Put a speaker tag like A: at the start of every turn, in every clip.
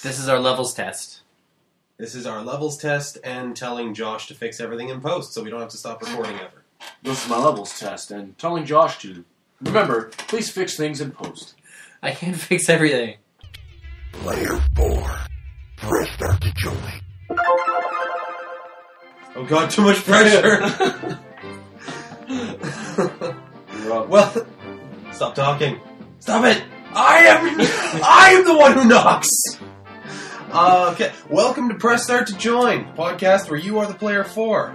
A: This is our levels test.
B: This is our levels test and telling Josh to fix everything in post so we don't have to stop recording ever.
C: This is my levels test and telling Josh to... Remember, please fix things in post.
A: I can't fix everything.
D: Player 4. Press start to join.
B: Oh god, too much pressure! Well, stop talking. Stop it! I am the one who knocks! Okay, welcome to Press Start to Join, podcast where you are the player 4.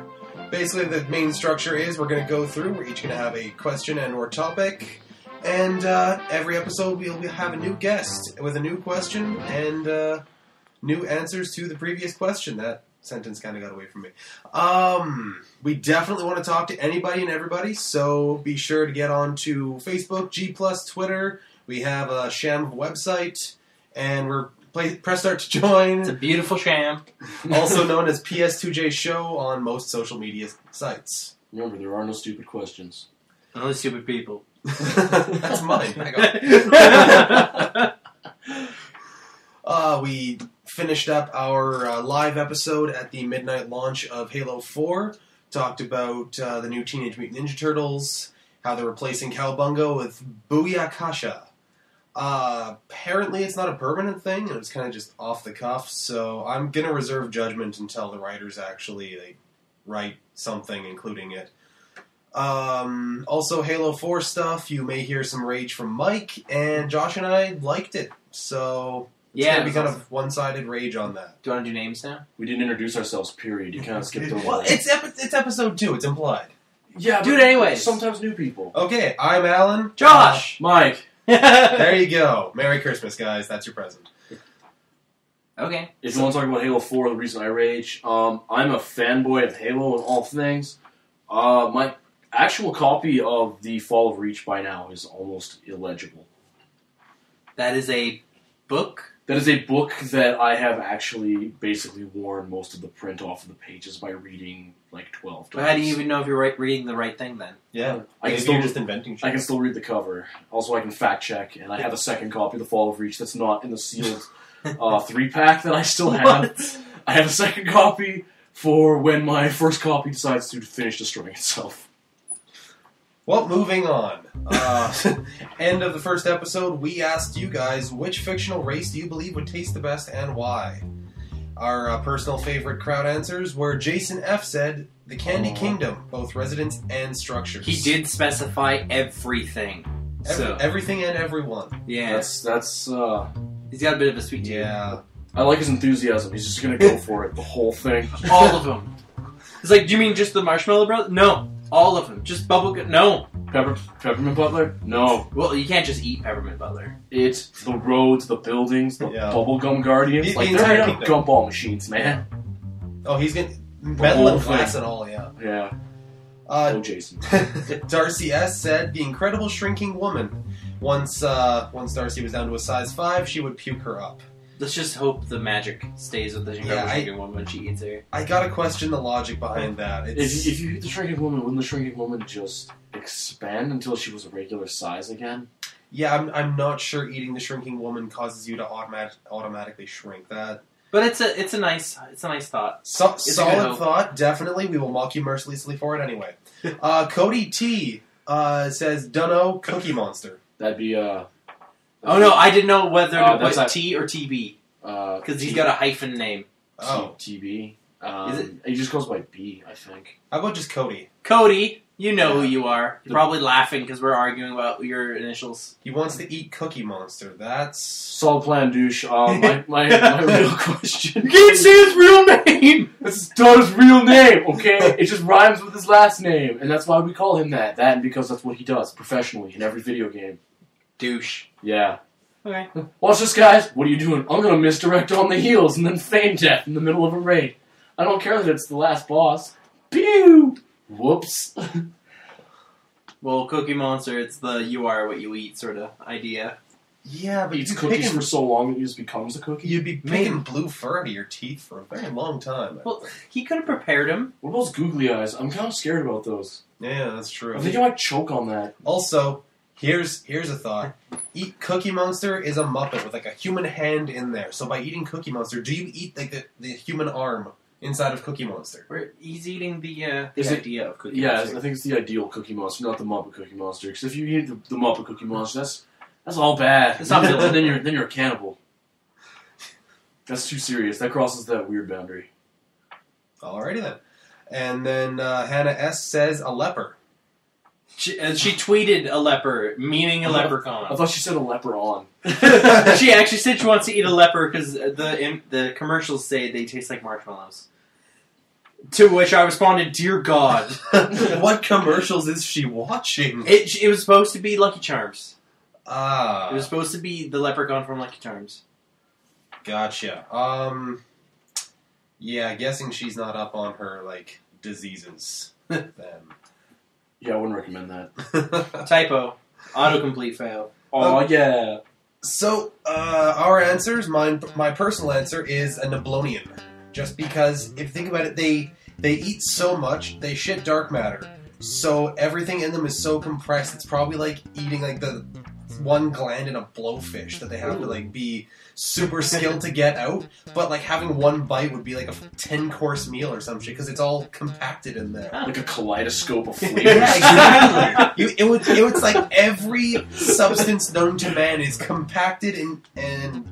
B: Basically, the main structure is we're going to go through, we're each going to have a question and or topic, and every episode we'll have a new guest with a new question and new answers to the previous question. That sentence kind of got away from me. We definitely want to talk to anybody and everybody, so be sure to get on to Facebook, G+, Twitter. We have a sham website, and we're Press Start to Join.
A: It's a beautiful sham.
B: Also known as PS2J Show on most social media sites.
C: Remember, there are no stupid questions.
A: Only stupid people.
B: That's mine. We finished up our live episode at the midnight launch of Halo 4. Talked about the new Teenage Mutant Ninja Turtles, how they're replacing Cowabunga with Booyakasha. Apparently it's not a permanent thing, and it was kind of just off the cuff, so I'm going to reserve judgment until the writers actually write something including it. Also, Halo 4 stuff, you may hear some rage from Mike, and Josh and I liked it, so it's going to be kind of one-sided rage on that.
A: Do you want to do names now?
C: We didn't introduce ourselves, period. You kind of skipped over.
B: Well, it's episode 2, it's implied.
C: Yeah,
A: do it anyways.
C: Sometimes new people.
B: Okay, I'm Alan.
A: Josh!
C: Mike!
B: There you go. Merry Christmas, guys. That's your present.
A: Okay.
C: If you want to talk about Halo 4, the reason I rage, I'm a fanboy of Halo and all things. My actual copy of The Fall of Reach by now is almost illegible.
A: That is a book?
C: That is a book that I have actually basically worn most of the print off of the pages by reading like 12 times.
A: Well, how do you even know if you're reading the right thing then?
B: Yeah.
C: Maybe
B: you're just inventing shit.
C: I can still read the cover. Also, I can fact check, and I have a second copy of The Fall of Reach that's not in the sealed 3-pack that I still have.
A: What?
C: I have a second copy for when my first copy decides to finish destroying itself.
B: Well, moving on. End of the first episode, we asked you guys, which fictional race do you believe would taste the best and why? Our personal favorite crowd answers were Jason F. said, the Candy Kingdom, both residents and structures.
A: He did specify everything.
B: Everything and everyone.
A: Yeah.
C: That's
A: He's got a bit of a sweet tooth.
B: Yeah.
C: I like his enthusiasm. He's just gonna go for it, the whole thing.
A: All of them. It's like, do you mean just the Marshmallow Brothers? No. All of them. Just bubblegum. No.
C: Peppermint Butler? No.
A: Well, you can't just eat Peppermint Butler.
C: It's the roads, the buildings, the bubblegum guardians.
B: The
C: like, they're made out of gumball machines, man.
B: Oh, he's getting metal and glass and all, yeah.
C: Yeah. Jason.
B: Darcy S. said, the incredible shrinking woman. Once Darcy was down to a size 5, she would puke her up.
A: Let's just hope the magic stays with the shrinking woman when she eats her.
B: I gotta question the logic behind that.
C: If you eat the shrinking woman, wouldn't the shrinking woman just expand until she was a regular size again?
B: Yeah, I'm not sure eating the shrinking woman causes you to automatically shrink. That,
A: but it's a nice thought.
B: Solid thought, definitely. We will mock you mercilessly for it anyway. Cody T says, "Dunno, Cookie Monster."
C: That'd be
A: Oh no, I didn't know whether to
C: that's
A: put T or TB because he's got a hyphen name.
B: Oh,
C: TB.
A: Is it?
C: He just goes by B, I think.
B: How about just Cody?
A: Cody, you know who you are. You're probably laughing because we're arguing about your initials.
B: He wants to eat Cookie Monster. That's
C: solid plan, douche. My real question.
A: You can't say his real name.
C: That's his daughter's real name. Okay, it just rhymes with his last name, and that's why we call him that. That and because that's what he does professionally in every video game.
A: Douche.
C: Yeah.
A: Okay.
C: Watch this, guys. What are you doing? I'm gonna misdirect on the heels and then feign death in the middle of a raid. I don't care that it's the last boss. Pew! Whoops.
A: Well, Cookie Monster, it's the you are what you eat sort of idea.
B: Yeah, but
C: He eats cookies for so long that he just becomes a cookie.
B: You'd be picking blue fur out of your teeth for a very long time.
A: Well, he could have prepared him.
C: What about those googly eyes? I'm kind of scared about those.
B: Yeah, that's true.
C: I think you might choke on that.
B: Also, Here's a thought. Eat Cookie Monster is a Muppet with like a human hand in there. So by eating Cookie Monster, do you eat like the human arm inside of Cookie Monster?
A: He's eating the
C: idea
A: of Cookie Monster.
C: I think it's the ideal Cookie Monster, not the Muppet Cookie Monster. Because if you eat the Muppet Cookie Monster, that's all bad.
A: It's not
C: then you're a cannibal. That's too serious. That crosses that weird boundary.
B: Alrighty then. And then Hannah S. says a leper.
A: She tweeted a leper, meaning a leprechaun.
C: I thought she said a leper on.
A: She actually said she wants to eat a leper because the commercials say they taste like marshmallows. To which I responded, "Dear God."
B: What commercials is she watching?
A: It was supposed to be Lucky Charms.
B: Ah.
A: It was supposed to be the leprechaun from Lucky Charms.
B: Gotcha. Yeah, guessing she's not up on her, like, diseases, then.
C: Yeah, I wouldn't recommend that.
A: Typo. Autocomplete fail.
C: Oh, yeah.
B: So, our answers, my personal answer is a Neblonian. Just because, if you think about it, they eat so much, they shit dark matter. So, everything in them is so compressed, it's probably like eating, like, the one gland in a blowfish that they have to, like, be super skilled to get out, but like having one bite would be like a 10-course meal or some shit because it's all compacted in there.
C: Like a kaleidoscope of flavors.
B: Yeah, exactly. It was like every substance known to man is compacted and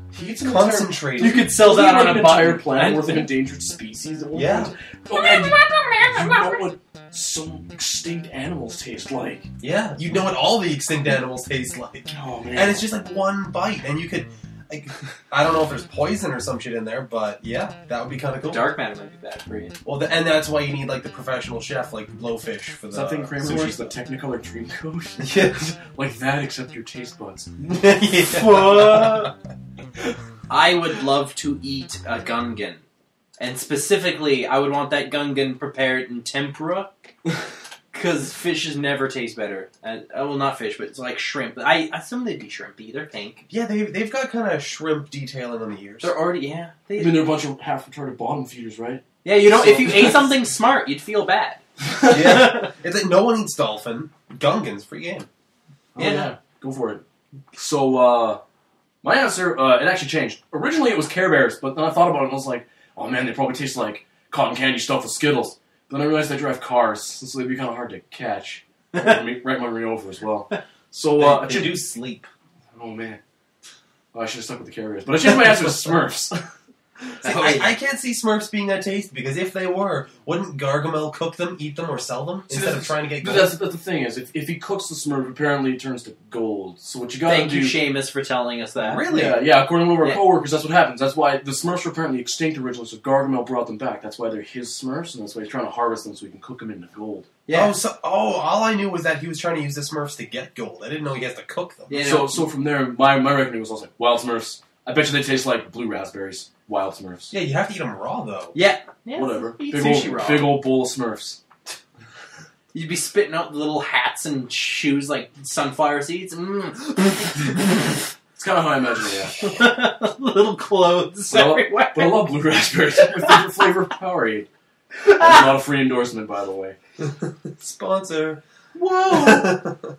B: concentrated.
A: You could sell that on
C: an
A: a
C: entire planet worth of endangered species.
B: Yeah.
C: Oh, man, you know what some extinct animals taste like.
B: Yeah, you know what all the extinct animals taste like.
C: Oh man.
B: And it's just like one bite, and you could. Like, I don't know if there's poison or some shit in there, but yeah, that would be kind of cool.
A: Dark matter might be bad for you.
B: Well, and that's why you need like the professional chef, like Blowfish, for the.
C: Something Kramer
B: sushi
C: wears the
B: stuff.
C: Technicolor Dreamcoat.
B: Yeah.
C: Like that, except your taste buds.
B: Yeah.
A: I would love to eat a Gungan. And specifically, I would want that Gungan prepared in tempura. Because fishes never taste better. Well, not fish, but it's like shrimp. I assume they'd be shrimpy. They're pink.
B: Yeah, they've got kind of shrimp detailing on the ears.
A: They're already,
C: I mean, they're a bunch of half-retarded bottom feeders, right?
A: Yeah, you know, if you ate something smart, you'd feel bad.
B: Yeah. It's like no one eats dolphin. Gungan's free game.
C: Oh, yeah. Go for it. So, my answer, it actually changed. Originally, it was Care Bears, but then I thought about it and I was like, oh man, they probably taste like cotton candy stuffed with Skittles. Then I realized they drive cars, so they'd be kind of hard to catch. Right my ring over as well. So,
B: they do sleep.
C: Oh man. I should have stuck with the Care Bears. But I changed my answer to Smurfs.
B: See, I can't see Smurfs being that tasty, because if they were, wouldn't Gargamel cook them, eat them, or sell them, instead of trying to get gold?
C: That's the thing is, if he cooks the Smurf, apparently it turns to gold. So what you gotta
A: Thank
C: do...
A: you, Seamus, for telling us that.
B: Really?
C: Yeah, according to one of our coworkers, that's what happens. That's why the Smurfs were apparently extinct originally, so Gargamel brought them back. That's why they're his Smurfs, and that's why he's trying to harvest them so he can cook them into gold.
A: Yeah.
B: All I knew was that he was trying to use the Smurfs to get gold. I didn't know he has to cook them.
A: Yeah,
C: So from there, my reckoning was also like, wild Smurfs. I bet you they taste like blue raspberries. Wild Smurfs.
B: Yeah, you have to eat them raw, though.
A: Yeah.
C: Whatever.
A: Eat sushi raw.
C: Big old bowl of Smurfs.
A: You'd be spitting out little hats and shoes like sunflower seeds.
C: It's kind of how I imagine it, yeah.
A: Little clothes everywhere.
C: But I love blue raspberries. My favorite flavor of Powerade. That's not a free endorsement, by the way.
B: Sponsor.
A: Whoa!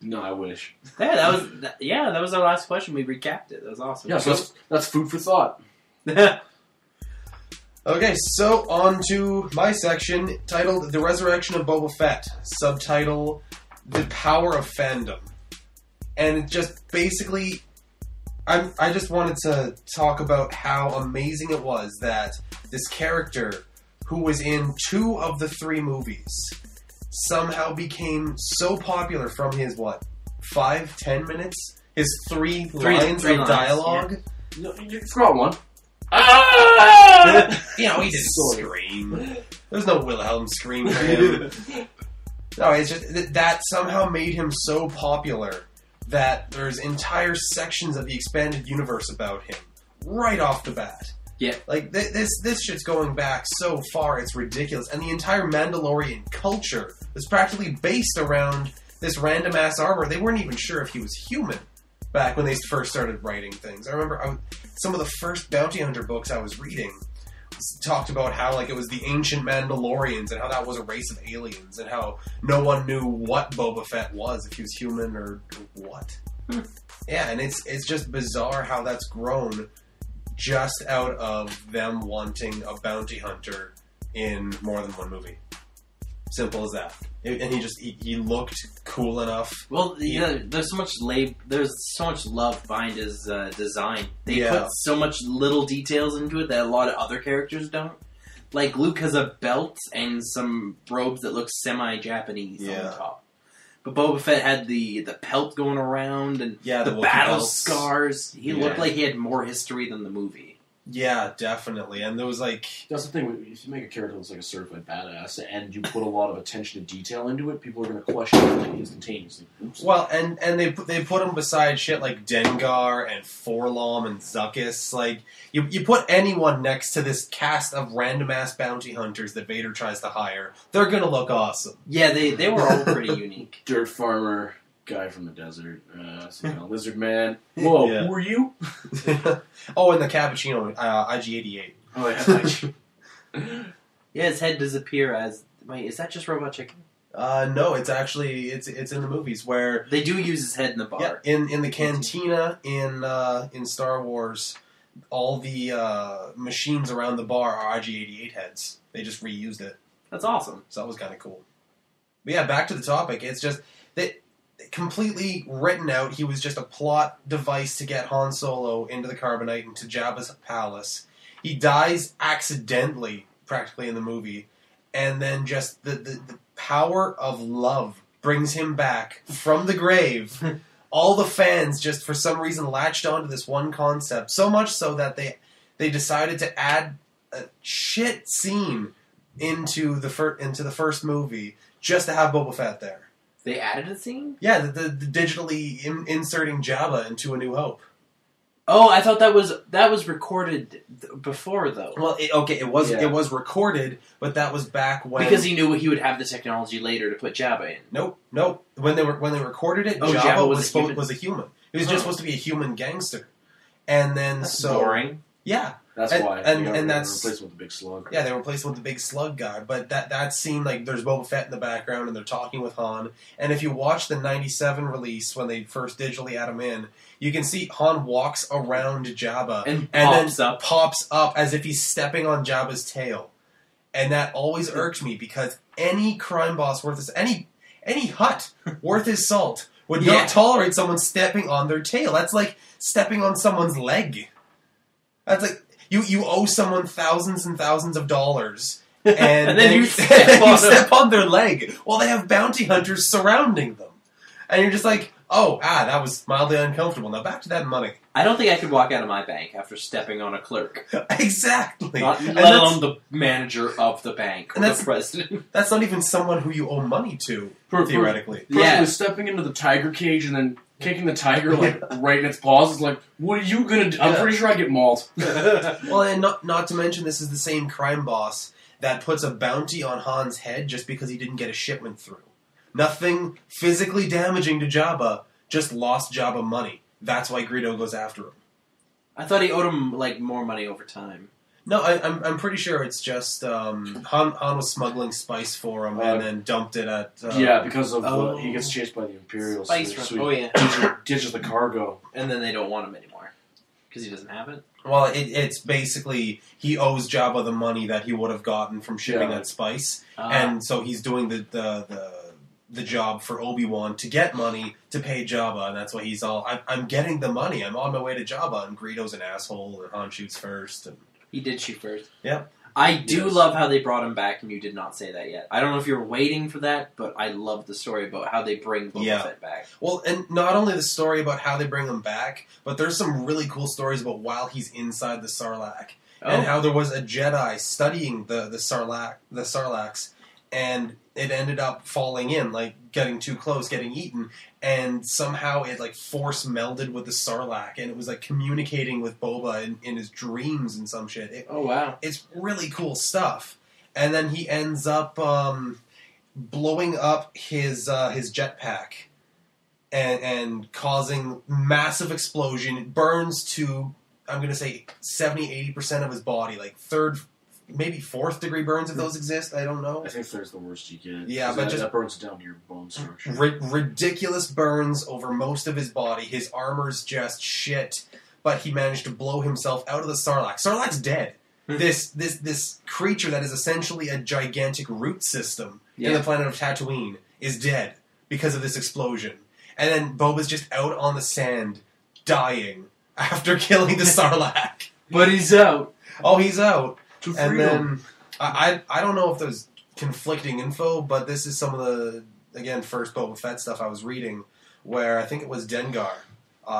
C: No, I wish.
A: Yeah, that was our last question. We recapped it. That was awesome.
C: Yeah, so that's food for thought.
B: Okay, so on to my section titled The Resurrection of Boba Fett. Subtitle The Power of Fandom. And it just basically, I just wanted to talk about how amazing it was that this character, who was in 2 of the 3 movies, somehow became so popular from his, 5-10 minutes? His 3 lines of dialogue?
C: Yeah. You forgot one.
B: You know, he didn't scream. There's no Wilhelm scream for him. No, it's just that somehow made him so popular that there's entire sections of the expanded universe about him right off the bat.
A: Yeah.
B: Like, this shit's going back so far, it's ridiculous. And the entire Mandalorian culture was practically based around this random-ass armor. They weren't even sure if he was human back when they first started writing things. I remember some of the first bounty hunter books I was reading talked about how like it was the ancient Mandalorians and how that was a race of aliens and how no one knew what Boba Fett was, if he was human or what. Yeah, and it's just bizarre how that's grown just out of them wanting a bounty hunter in more than one movie. Simple as that. And he looked cool enough.
A: Well, yeah, there's so much love behind his design. They put so much little details into it that a lot of other characters don't. Like Luke has a belt and some robes that look semi-Japanese on the top. But Boba Fett had the pelt going around and the battle scars. He looked like he had more history than the movie.
B: Yeah, definitely. And there was like...
C: That's the thing. If you make a character that's like a certified badass and you put a lot of attention to detail into it, people are going to question it like instantaneously. Oops.
B: Well, and they put him beside shit like Dengar and Forlom and Zuckuss. Like, you put anyone next to this cast of random-ass bounty hunters that Vader tries to hire, they're going to look awesome.
A: Yeah, they were all pretty unique.
C: Dirt farmer, guy from the desert, lizard man. Whoa, who are you?
B: Oh, and the Cappuccino, IG-88.
C: Oh, yeah.
A: Yeah, his head disappear as... Wait, is that just Robot Chicken?
B: No, it's actually... It's in the movies where...
A: They do use his head in the bar.
B: Yeah, in the cantina in Star Wars, all the machines around the bar are IG-88 heads. They just reused it.
A: That's awesome.
B: So that was kind of cool. But yeah, back to the topic. It's just... completely written out. He was just a plot device to get Han Solo into the Carbonite into Jabba's palace. He dies accidentally, practically in the movie, and then just the power of love brings him back from the grave. All the fans just for some reason latched onto this one concept, so much so that they decided to add a shit scene into the first movie just to have Boba Fett there.
A: They added a scene?
B: Yeah, the digitally inserting Jabba into A New Hope.
A: Oh, I thought that was recorded before, though.
B: Well, it was recorded, but that was back when
A: because he knew he would have the technology later to put Jabba in.
B: Nope. When they recorded it, Jabba was a human. He was just supposed to be a human gangster, and then
A: that's boring.
B: Yeah.
C: That's why.
B: And that's
C: replaced with the big slug.
B: Yeah, they replaced him with the big slug guy. But that scene, like, there's Boba Fett in the background, and they're talking with Han. And if you watch the '97 release when they first digitally add him in, you can see Han walks around Jabba
A: and
B: then pops up as if he's stepping on Jabba's tail. And that always irked me because any crime boss worth his any hut worth his salt would not tolerate someone stepping on their tail. That's like stepping on someone's leg. That's like. You owe someone thousands and thousands of dollars, and then you step on their leg while they have bounty hunters surrounding them. And you're just like, that was mildly uncomfortable. Now back to that money.
A: I don't think I could walk out of my bank after stepping on a clerk.
B: Exactly.
A: Let alone the manager of the bank or the president.
B: That's not even someone who you owe money to, theoretically.
C: Personally, stepping into the tiger cage and then kicking the tiger like right in its paws is like, what are you gonna do? I'm pretty sure I get mauled.
B: Well, and not to mention this is the same crime boss that puts a bounty on Han's head just because he didn't get a shipment through. Nothing physically damaging to Jabba, just lost Jabba money. That's why Greedo goes after him.
A: I thought he owed him like more money over time.
B: No, I'm pretty sure it's just Han was smuggling spice for him and then dumped it at...
C: because of he gets chased by the Imperials.
A: Spice
C: ditches the cargo.
A: And then they don't want him anymore. Because he doesn't have it?
B: Well, it's basically he owes Jabba the money that he would have gotten from shipping that spice. And so he's doing the job for Obi-Wan to get money to pay Jabba, and that's why he's all, I'm getting the money, I'm on my way to Jabba, and Greedo's an asshole, and Han shoots first, and...
A: He did shoot first.
B: Yeah.
A: I do love how they brought him back, and you did not say that yet. I don't know if you're waiting for that, but I love the story about how they bring Boba Fett back.
B: Well, and not only the story about how they bring him back, but there's some really cool stories about while he's inside the Sarlacc, and how there was a Jedi studying the Sarlaccs, and it ended up falling in, like getting too close, getting eaten, and somehow it like force melded with the Sarlacc, and it was like communicating with Boba in his dreams and some shit.
A: Wow!
B: It's really cool stuff. And then he ends up blowing up his jetpack and causing massive explosion. It burns to, I'm going to say 70-80% of his body, like third maybe 4th degree burns if those exist. I don't know.
C: I think third's the worst you get.
B: Yeah, but
C: that burns down to your bone structure.
B: Ridiculous burns over most of his body. His armor's just shit, but he managed to blow himself out of the Sarlacc. Sarlacc's dead. This creature that is essentially a gigantic root system in the planet of Tatooine is dead because of this explosion. And then Boba's just out on the sand, dying after killing the Sarlacc.
A: But he's out.
B: Oh, he's out.
C: To
B: And
C: freedom.
B: then I don't know if there's conflicting info, but this is some of the, again, first Boba Fett stuff I was reading, where I think it was Dengar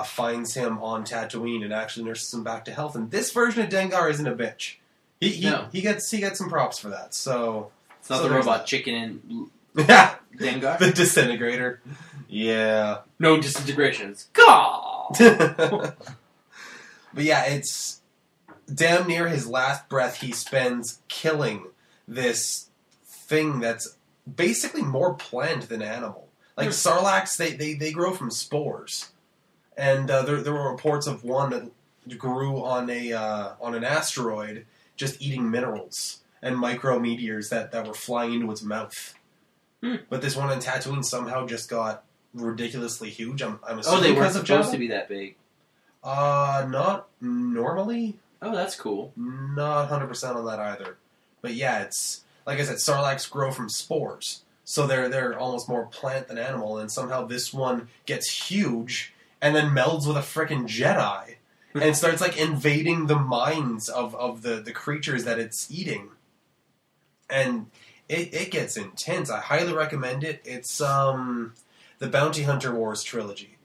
B: finds him on Tatooine and actually nurses him back to health. And this version of Dengar isn't a bitch. He gets some props for that. So
A: It's not the robot chicken and
B: yeah,
A: Dengar.
B: the disintegrator. Yeah.
A: No disintegrations. Gah!
B: But yeah, it's damn near his last breath he spends killing this thing that's basically more plant than animal. Like Sarlaccs, they grow from spores. And there were reports of one that grew on an asteroid just eating minerals and micrometeors that were flying into its mouth. But this one on Tatooine somehow just got ridiculously huge. I'm assuming
A: they weren't
B: because of
A: supposed
B: Jabba?
A: to be that big.
B: Not normally.
A: Oh, that's cool.
B: Not 100% on that either. But yeah, it's like I said, Sarlaccs grow from spores, so they're almost more plant than animal. And somehow this one gets huge and then melds with a frickin' Jedi and starts like invading the minds of the creatures that it's eating. And it gets intense. I highly recommend it. It's the Bounty Hunter Wars trilogy.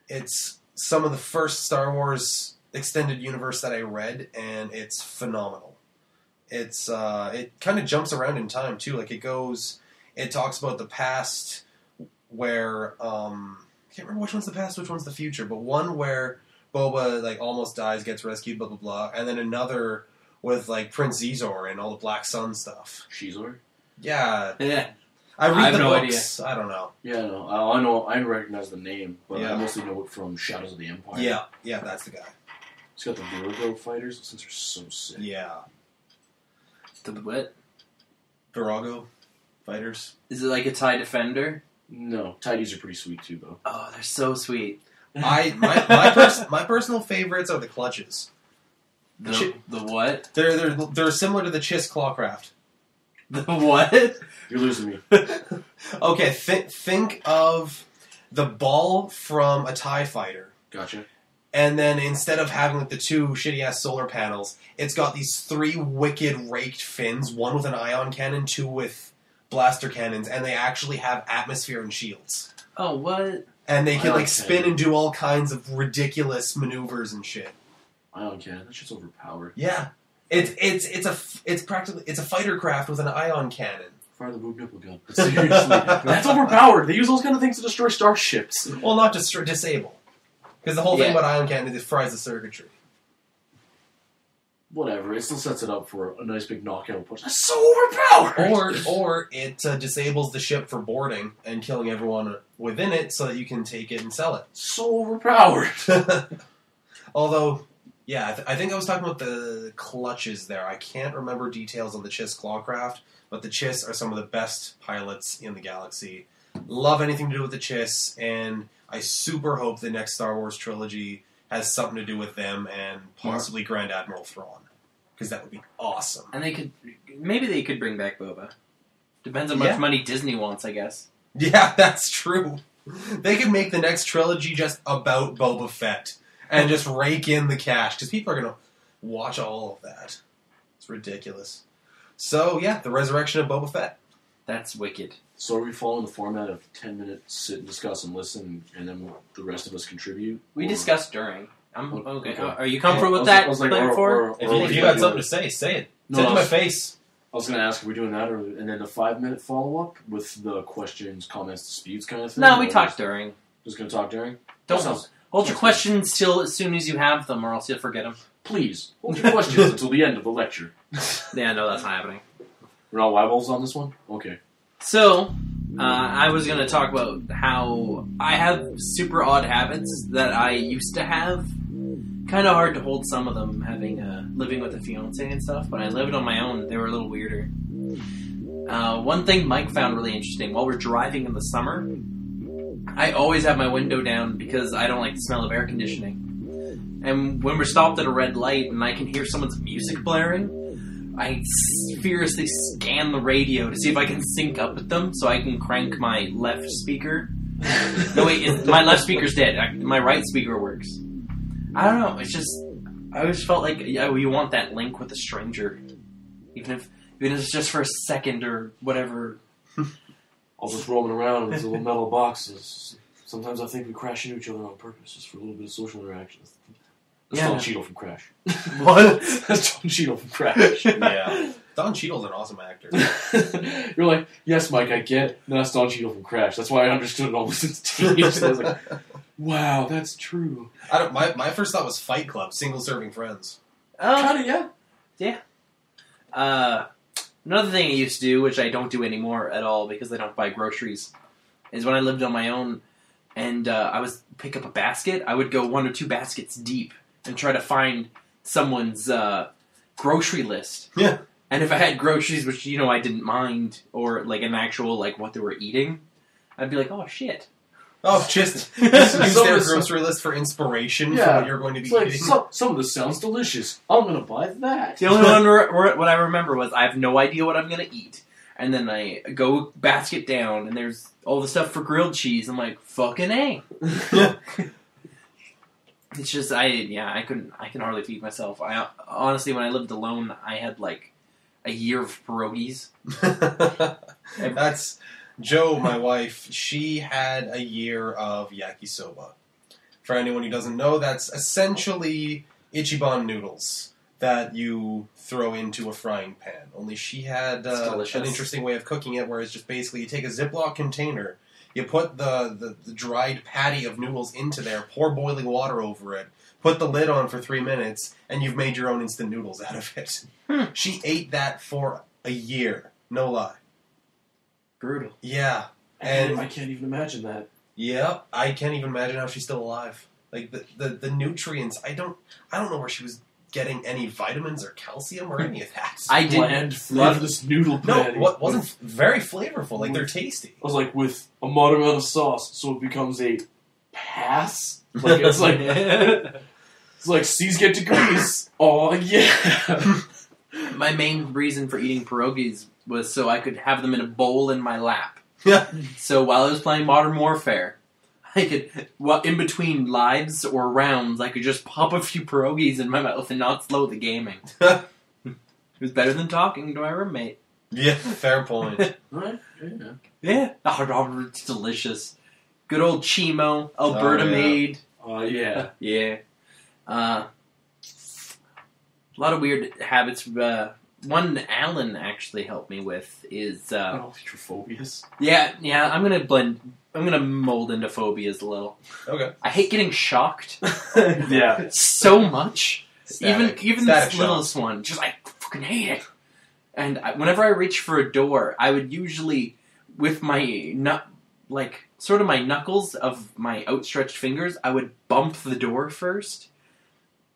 B: It's some of the first Star Wars extended universe that I read, and it's phenomenal. It's it kind of jumps around in time too. Like it talks about the past where I can't remember which one's the past, which one's the future, but one where Boba like almost dies, gets rescued, blah blah blah, and then another with like Prince Xizor and all the Black Sun stuff.
C: Shizor?
B: Yeah.
A: Yeah.
B: I read
A: I have
B: the
A: no
B: books. I don't know.
C: Yeah, no, I know. I recognize the name, but
B: Yeah.
C: I mostly know it from Shadows of the Empire.
B: Yeah, that's the guy.
C: It's got the Virgo fighters. Since they're so sick.
B: Yeah.
A: The what?
B: Virago fighters.
A: Is it like a TIE Defender?
C: No, tidies are pretty sweet too, though.
A: Oh, they're so sweet.
B: My personal favorites are the clutches.
A: The what?
B: They're similar to the Chiss Clawcraft.
A: The what?
C: You're losing me.
B: Okay, think of the ball from a TIE fighter.
C: Gotcha.
B: And then instead of having like the two shitty-ass solar panels, it's got these 3 wicked raked fins, one with an ion cannon, 2 with blaster cannons, and they actually have atmosphere and shields.
A: Oh, what?
B: And they can
C: Ion
B: like spin
C: cannon.
B: and do all kinds of ridiculous maneuvers and shit.
C: Ion cannon. That shit's overpowered.
B: Yeah. It's a fighter craft with an ion cannon.
C: Fire the boob nipple gun. But seriously, that's overpowered. They use those kind of things to destroy starships.
B: Well, not to disable. Because the whole thing
A: Yeah.
B: about ion cannon is it fries the circuitry.
C: Whatever. It still sets it up for a nice big knockout punch. That's so overpowered.
B: Or it disables the ship for boarding and killing everyone within it so that you can take it and sell
C: So overpowered.
B: it. Although, yeah, I think I was talking about the clutches there. I can't remember details on the Chiss Clawcraft, but the Chiss are some of the best pilots in the galaxy. Love anything to do with the Chiss, and I super hope the next Star Wars trilogy has something to do with them and possibly Grand Admiral Thrawn. Because that would be awesome.
A: And maybe they could bring back Boba. Depends on how much money Disney wants, I guess.
B: Yeah, that's true. They could make the next trilogy just about Boba Fett and just rake in the cash because people are going to watch all of that. It's ridiculous. So, yeah, the resurrection of Boba Fett.
A: That's wicked.
C: So are we following the format of 10 minutes, sit and discuss and listen, and then the rest of us contribute?
A: We
C: Or-
A: discussed during. I'm okay.
C: Okay.
A: Are you comfortable with
C: I
A: that?
C: was like,
A: plan for?
B: If you got something to say it.
C: No,
B: say it to
C: I
B: my
C: was-
B: face.
C: I was going to ask if we're doing that, and then a 5-minute follow-up with the questions, comments, disputes kind of thing?
A: No, we
C: Or
A: talked during.
C: Just going to talk during?
A: Don't
C: Sounds-
A: hold your questions till as soon as you have them, or else you'll forget them.
C: Please, hold your questions until the end of the lecture.
A: Yeah, no, that's not happening.
C: We're not eyeballs on this one? Okay.
A: So, I was going to talk about how I have super odd habits that I used to have, kind of hard to hold some of them, having living with a fiance and stuff. When I lived on my own, they were a little weirder. One thing Mike found really interesting, while we're driving in the summer, I always have my window down because I don't like the smell of air conditioning. And when we're stopped at a red light and I can hear someone's music blaring, I furiously scan the radio to see if I can sync up with them so I can crank my left speaker. No, wait, my left speaker's dead. My right speaker works. I don't know, it's just, I always felt like you want that link with a stranger. Even if it's just for a second or whatever.
C: All just roaming around in these little metal boxes. Sometimes I think we crash into each other on purpose just for a little bit of social interaction. That's Don Cheadle from Crash.
B: What?
C: That's Don Cheadle from Crash.
B: Yeah. Don Cheadle's an awesome actor.
C: You're like, yes, Mike, I get. No, that's Don Cheadle from Crash. That's why I understood it almost instantaneously. I was like, wow, that's true.
B: My first thought was Fight Club, single-serving friends.
C: Kind of, yeah.
A: Yeah. Another thing I used to do, which I don't do anymore at all because I don't buy groceries, is when I lived on my own and I was pick up a basket, I would go 1 or 2 baskets deep and try to find someone's grocery list.
B: Yeah.
A: And if I had groceries, which, I didn't mind, or like an actual, like, what they were eating, I'd be like, oh, shit.
B: Oh, just use their grocery list for inspiration for what you're going to be eating.
C: Some of this sounds delicious. I'm going to buy that.
A: The only one what I remember was I have no idea what I'm going to eat. And then I go basket down, and there's all the stuff for grilled cheese. I'm like, fucking A. It's just, I can hardly feed myself. Honestly, when I lived alone, I had like a year of pierogies.
B: That's Joe, my wife. She had a year of yakisoba. For anyone who doesn't know, that's essentially Ichiban noodles that you throw into a frying pan. Only she had an interesting way of cooking it, where it's just basically you take a Ziploc container, you put the dried patty of noodles into there, pour boiling water over it, put the lid on for 3 minutes, and you've made your own instant noodles out of it. She ate that for a year. No lie.
A: Brutal.
B: Yeah.
C: And I can't even imagine that.
B: Yeah, I can't even imagine how she's still alive. Like, the nutrients, I don't know where she was getting any vitamins or calcium or any of that.
A: I did
C: love this noodle patty.
B: No, what wasn't very flavorful. Like, they're tasty.
C: I was like, with a moderate amount of sauce, so it becomes a pass. Like it's like C's get degrees. Oh yeah.
A: My main reason for eating pierogies was so I could have them in a bowl in my lap.
B: Yeah.
A: So while I was playing Modern Warfare, I could, in between lives or rounds, I could just pop a few pierogies in my mouth and not slow the gaming. It was better than talking to my roommate.
B: Yeah, fair point.
C: Right?
A: Yeah. Oh, it's delicious. Good old Chimo, Alberta made.
C: Yeah.
A: Yeah. A lot of weird habits. One Alan actually helped me with is
C: your phobias.
A: Yeah. I'm gonna mold into phobias a little.
B: Okay.
A: I hate getting shocked.
C: Yeah.
A: So much.
B: Static.
A: Even
B: Static
A: this littlest one. Just I fucking hate it. And whenever I reach for a door, I would usually, with my sort of my knuckles of my outstretched fingers, I would bump the door first.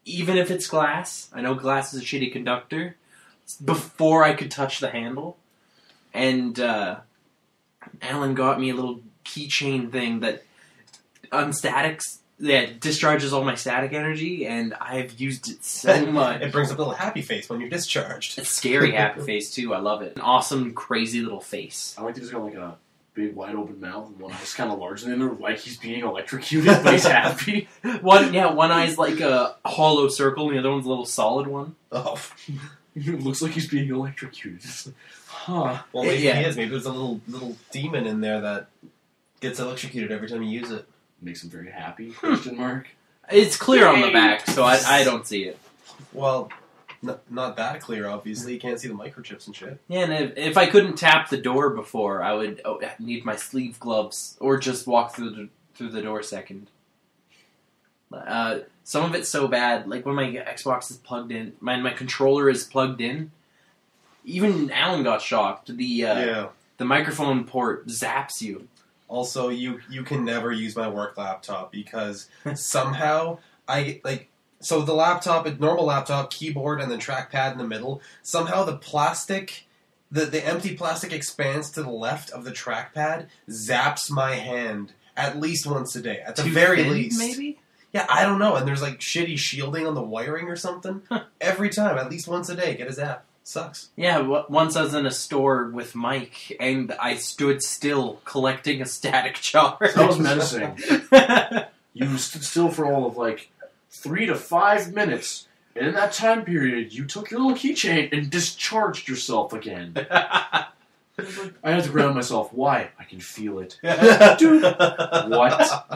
A: Even if it's glass. I know glass is a shitty conductor. Before I could touch the handle. And Alan got me a little keychain thing that discharges all my static energy, and I've used it so much.
B: It brings up a little happy face when you're discharged.
A: It's scary happy face, too. I love it. An awesome, crazy little face.
C: I like that he's got like a big, wide open mouth, and one eye's kind of larger than the other, like he's being electrocuted, but he's happy.
A: One eye's like a hollow circle, and the other one's a little solid one.
B: Oh.
C: It looks like he's being electrocuted. Huh.
B: Well, maybe he is. Maybe there's a little demon in there that gets electrocuted every time you use it.
C: Makes him very happy, question mark.
A: It's clear on the back, so I don't see it.
B: Well, not that clear, obviously. You can't see the microchips and shit.
A: Yeah, and if I couldn't tap the door before, I would need my sleeve gloves, or just walk through the door second. Some of it's so bad, like when my Xbox is plugged in, my controller is plugged in. Even Alan got shocked. The microphone port zaps you.
B: Also, you can never use my work laptop because somehow So the laptop, a normal laptop, keyboard, and then trackpad in the middle. Somehow the plastic, the empty plastic expands to the left of the trackpad, zaps my hand at least once a day. At the very least.
A: Maybe?
B: Yeah, I don't know. And there's like shitty shielding on the wiring or something. Every time, at least once a day, get a zap. Sucks.
A: Yeah, once I was in a store with Mike, and I stood still collecting a static charge.
C: That was menacing. You stood still for all of, 3 to 5 minutes, and in that time period, you took your little keychain and discharged yourself again. I had to ground myself. Why? I can feel it. Dude, what?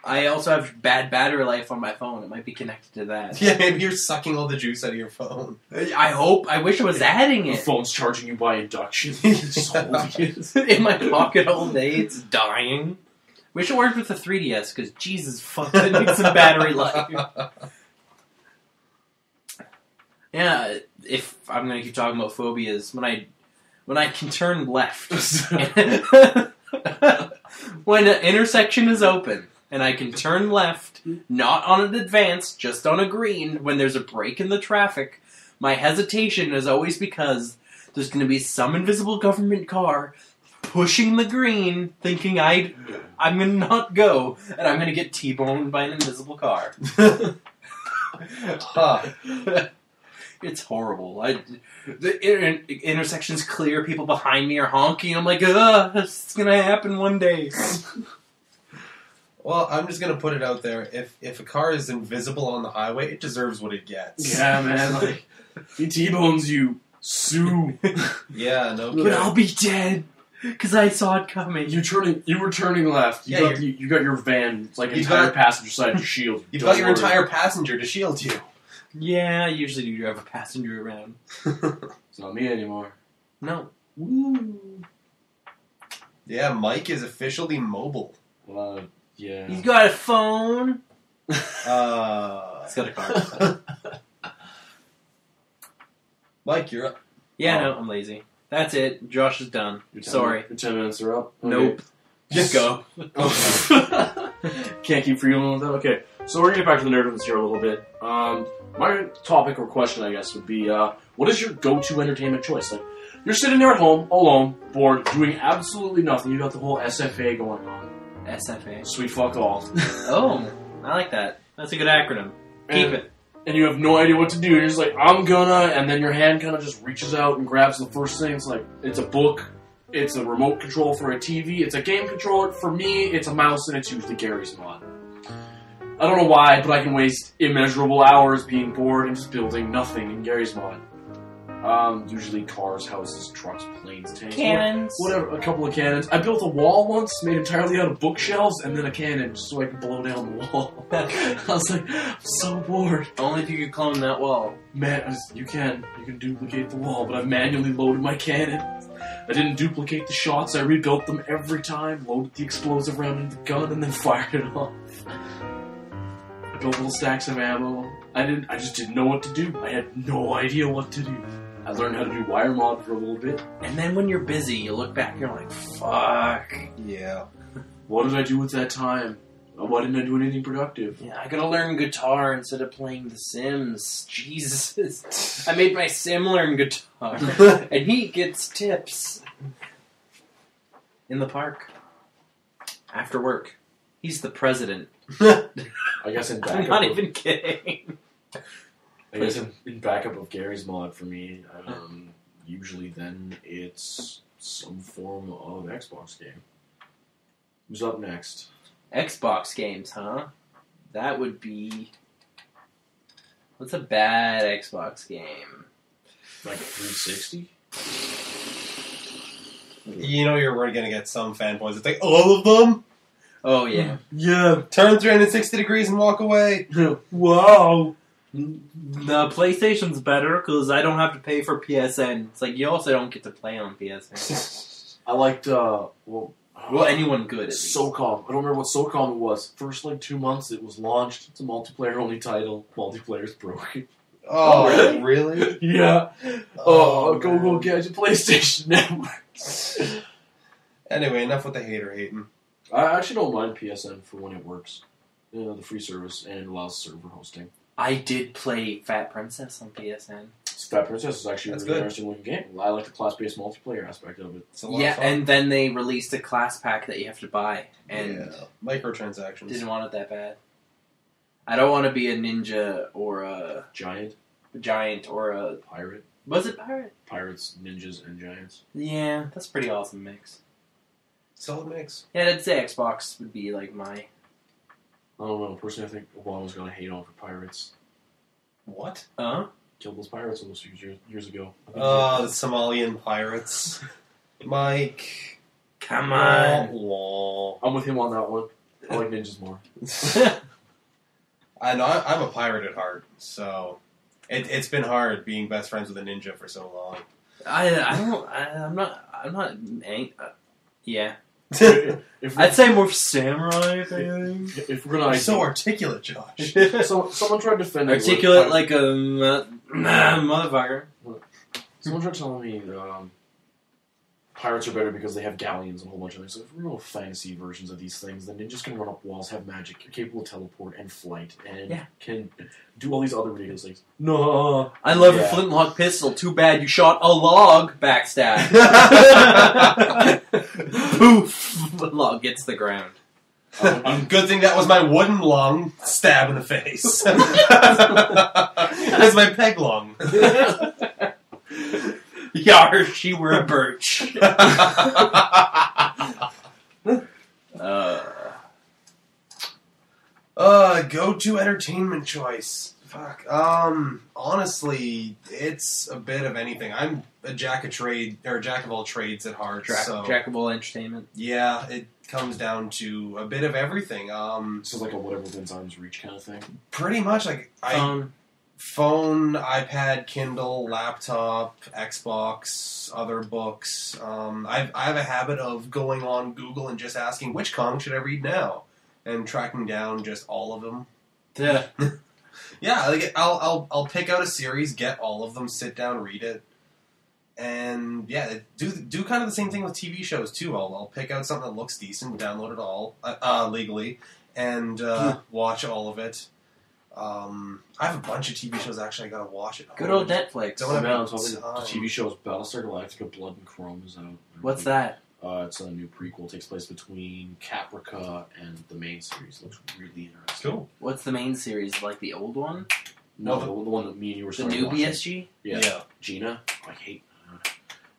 A: I also have bad battery life on my phone. It might be connected to that.
B: Yeah, maybe you're sucking all the juice out of your phone.
A: I hope. I wish it was adding
C: The
A: it.
C: phone's charging you by induction.
A: In my pocket all day. It's dying. Wish it worked with the 3DS, because Jesus fuck, that needs some battery life. Yeah, if I'm going to keep talking about phobias, when I can turn left, when an intersection is open, and I can turn left, not on an advance, just on a green, when there's a break in the traffic, my hesitation is always because there's going to be some invisible government car pushing the green, thinking I'm going to not go, and I'm going to get T-boned by an invisible car. It's horrible. The intersection's clear, people behind me are honking, I'm like, it's going to happen one day.
B: Well, I'm just going to put it out there. If a car is invisible on the highway, it deserves what it gets.
C: Yeah, man. If he T-bones you, sue.
B: Yeah, no
A: But
B: kidding.
A: I'll be dead, because I saw it coming.
C: You were turning left. You got your van. It's like
B: You've
C: entire
B: got-
C: passenger side your shield.
B: You've
C: Don't
B: got your
C: worry.
B: entire passenger to shield you.
A: Yeah, I usually do have a passenger around.
C: It's not me anymore.
A: No.
C: Woo.
B: Yeah, Mike is officially mobile.
C: Yeah.
A: He's got a phone.
B: He's
A: He's got a car.
B: Mike, you're up.
A: Yeah,
C: Oh.
A: no, I'm lazy. That's it. Josh is done. Sorry.
C: Your 10 minutes are up. Okay.
A: Nope. Just go.
C: Okay. Can't keep freeing with that. Okay. So we're gonna get back to the nerd of this here a little bit. My topic or question, I guess, would be, what is your go-to entertainment choice? Like, you're sitting there at home, alone, bored, doing absolutely nothing. You got the whole SFA going on.
A: SFA.
C: Sweet fuck all.
A: Oh, I like that. That's a good acronym. Keep it.
C: And you have no idea what to do. You're just like, I'm gonna, and then your hand kind of just reaches out and grabs the first thing. It's like, it's a book, it's a remote control for a TV, it's a game controller. For me, it's a mouse, and it's usually Gary's Mod. I don't know why, but I can waste immeasurable hours being bored and just building nothing in Gary's Mod. Usually cars, houses, trucks, planes, tanks,
A: Cannons.
C: whatever. A couple of cannons. I built a wall once, made entirely out of bookshelves, and then a cannon just so I could blow down the wall. I was like, I'm so bored.
A: Only if you could clone that wall.
C: Man, you can duplicate the wall, but I've manually loaded my cannon. I didn't duplicate the shots. I rebuilt them every time, loaded the explosive round into the gun, and then fired it off. I built little stacks of ammo. I just didn't know what to do. I had no idea what to do. I learned how to do wire mod for a little bit.
A: And then when you're busy, you look back and you're like, fuck.
B: Yeah.
C: What did I do with that time? Why didn't I do anything productive?
A: Yeah, I gotta learn guitar instead of playing The Sims. Jesus. I made my sim learn guitar. And he gets tips. In the park. After work. He's the president.
C: I guess in
A: I'm
C: backup.
A: not even kidding.
C: I guess in backup of Gary's Mod for me, usually then it's some form of Xbox game. Who's up next?
A: Xbox games, huh? That would be... What's a bad Xbox game?
C: Like 360?
B: You know you're going to get some fanboys that think, all of them?
A: Oh, yeah.
C: Yeah.
B: Turn 360 degrees and walk away.
C: Wow.
A: The PlayStation's better because I don't have to pay for PSN. It's like, you also don't get to play on PSN.
C: I liked,
A: Well, anyone good. At least.
C: SOCOM. I don't remember what SOCOM it was. First, 2 months it was launched. It's a multiplayer-only title. Multiplayer's broken.
B: Oh,
A: really?
B: really?
C: Yeah.
B: Oh,
C: Go
B: man.
C: get your PlayStation Network.
B: Anyway, enough with the hater hating.
C: I actually don't mind PSN for when it works. the free service, and it allows server hosting.
A: I did play Fat Princess on PSN.
C: Fat Princess is actually a
B: That's
C: really
B: good.
C: interesting looking game. I like the class-based multiplayer aspect of it.
B: It's a lot
A: Yeah,
B: of fun.
A: and then they released a class pack that you have to buy, and
B: yeah. Microtransactions.
A: didn't want it that bad. I don't want to be a ninja or a
C: Giant,
A: giant or a...
C: pirate,
A: Was it pirate?
C: pirates, ninjas, and giants.
A: Yeah, that's a pretty awesome mix.
B: Solid mix.
A: Yeah, I'd say Xbox would be like my...
C: I don't know. Personally, I think Obama's going to hate on for pirates.
B: What?
C: Killed those pirates almost years ago.
B: Oh, the Somalian pirates. Mike.
A: Come on.
B: Wah.
C: I'm with him on that one. I like ninjas more.
B: I know, I'm a pirate at heart, so it's been hard being best friends with a ninja for so long.
A: I'm not... yeah.
C: If
A: I'd say more samurai, if anything.
C: if we're gonna
B: You're so articulate, Josh.
C: so someone tried defending
A: Articulate like a motherfucker.
C: Someone tried telling me pirates are better because they have galleons and a whole bunch of things. So if we're real fantasy versions of these things, then ninjas can run up walls, have magic, are capable of teleport and flight, and can do all these other ridiculous things. No,
A: I love
C: Yeah.
A: a flintlock pistol. Too bad you shot a log. Backstab. Poof. The log gets the ground.
B: Good thing that was my wooden lung stab in the face. That's my peg lung.
A: Yar, she were a birch.
B: Go-to entertainment choice. Fuck. Honestly, it's a bit of anything. I'm a jack of all trades at heart. So
A: Jackable entertainment.
B: yeah, it comes down to a bit of everything.
C: so like a whatever within arm's reach kind of thing.
B: Pretty much like phone, iPad, Kindle, laptop, Xbox, other books. I have a habit of going on Google and just asking which comic should I read now, and tracking down just all of them.
A: Yeah.
B: Yeah, like I'll pick out a series, get all of them, sit down, read it, and yeah, do kind of the same thing with TV shows too. I'll pick out something that looks decent, download it all legally, and watch all of it. I have a bunch of TV shows actually I gotta watch it.
A: Good old Netflix.
B: Don't have
C: Man,
B: time.
C: the TV show is Battlestar Galactica: Blood and Chrome is out.
A: What's that?
C: It's a new prequel. It takes place between Caprica and the main series. It looks really interesting.
B: Cool.
A: What's the main series? Like the old one?
C: No, the one that me and you were
A: The
C: starting
A: new
C: watching.
A: BSG?
C: Yeah. Gina. I hate